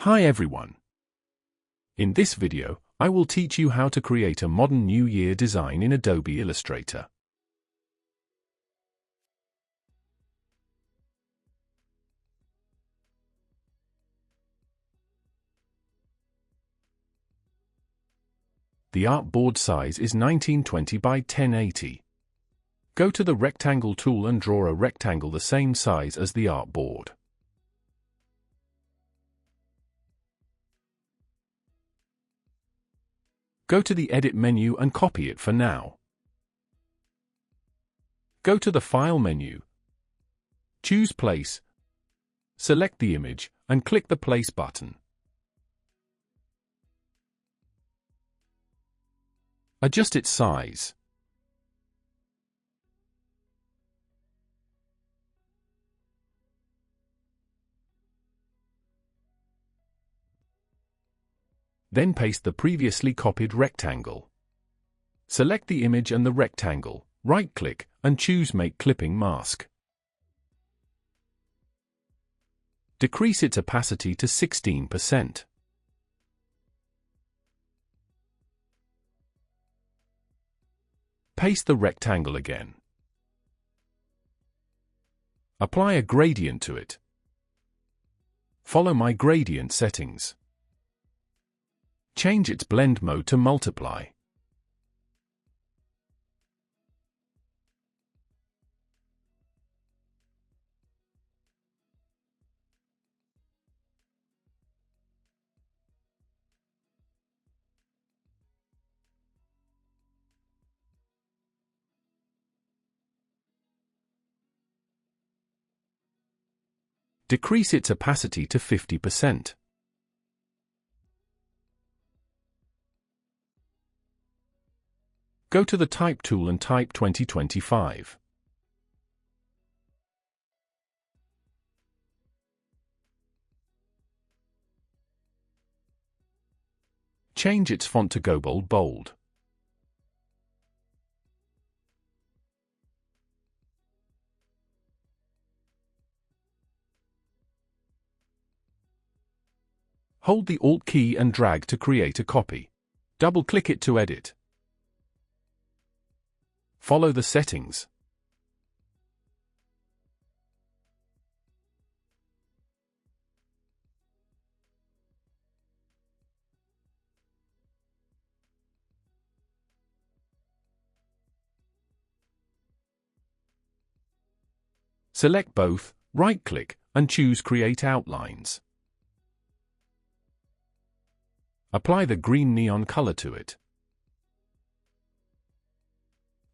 Hi everyone. In this video, I will teach you how to create a modern New Year design in Adobe Illustrator. The artboard size is 1920 by 1080. Go to the rectangle tool and draw a rectangle the same size as the artboard. Go to the Edit menu and copy it for now. Go to the File menu. Choose Place. Select the image, and click the Place button. Adjust its size. Then paste the previously copied rectangle. Select the image and the rectangle, right-click, and choose Make Clipping Mask. Decrease its opacity to 16%. Paste the rectangle again. Apply a gradient to it. Follow my gradient settings. Change its blend mode to multiply. Decrease its opacity to 50%. Go to the Type tool and type 2025. Change its font to Go Bold. Hold the Alt key and drag to create a copy. Double-click it to edit. Follow the settings. Select both, right-click, and choose Create Outlines. Apply the green neon color to it.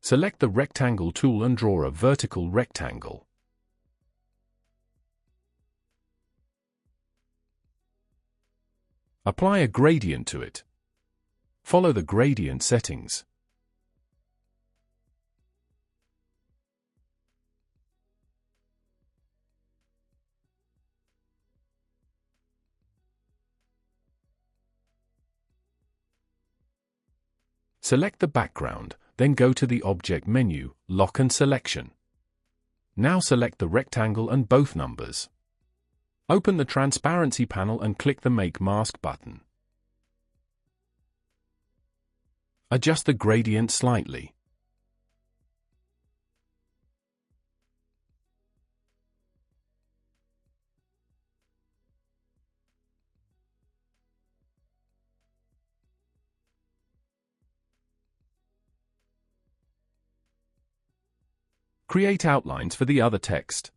Select the Rectangle tool and draw a vertical rectangle. Apply a gradient to it. Follow the gradient settings. Select the background, then go to the Object menu, Lock and Selection. Now select the rectangle and both numbers. Open the Transparency panel and click the Make Mask button. Adjust the gradient slightly. Create outlines for the other text.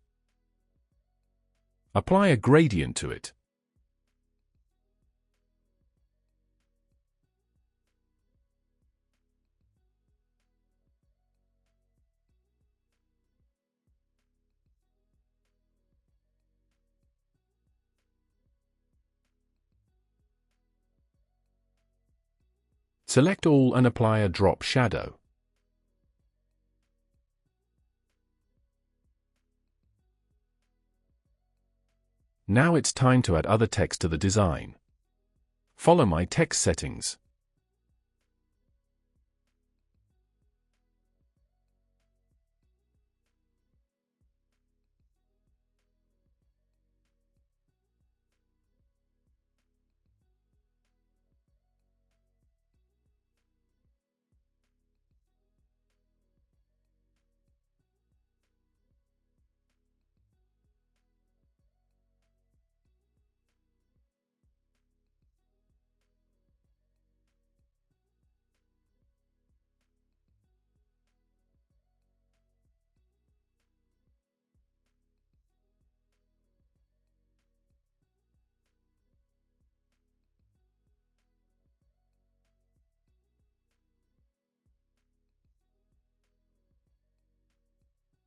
Apply a gradient to it. Select all and apply a drop shadow. Now it's time to add other text to the design. Follow my text settings.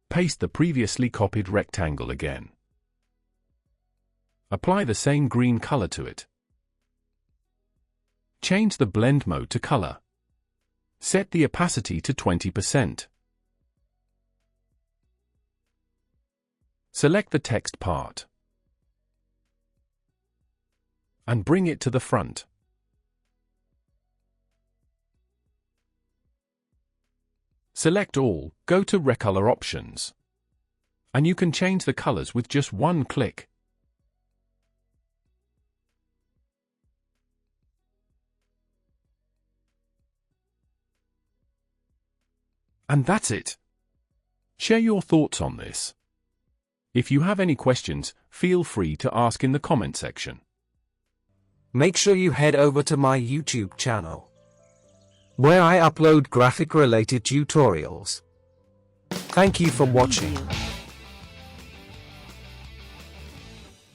Paste the previously copied rectangle again. Apply the same green color to it. Change the blend mode to color. Set the opacity to 20%. Select the text part and bring it to the front. Select all, go to Recolor Options, and you can change the colors with just one click. And that's it. Share your thoughts on this. If you have any questions, feel free to ask in the comment section. Make sure you head over to my YouTube channel, where I upload graphic-related tutorials. Thank you for watching.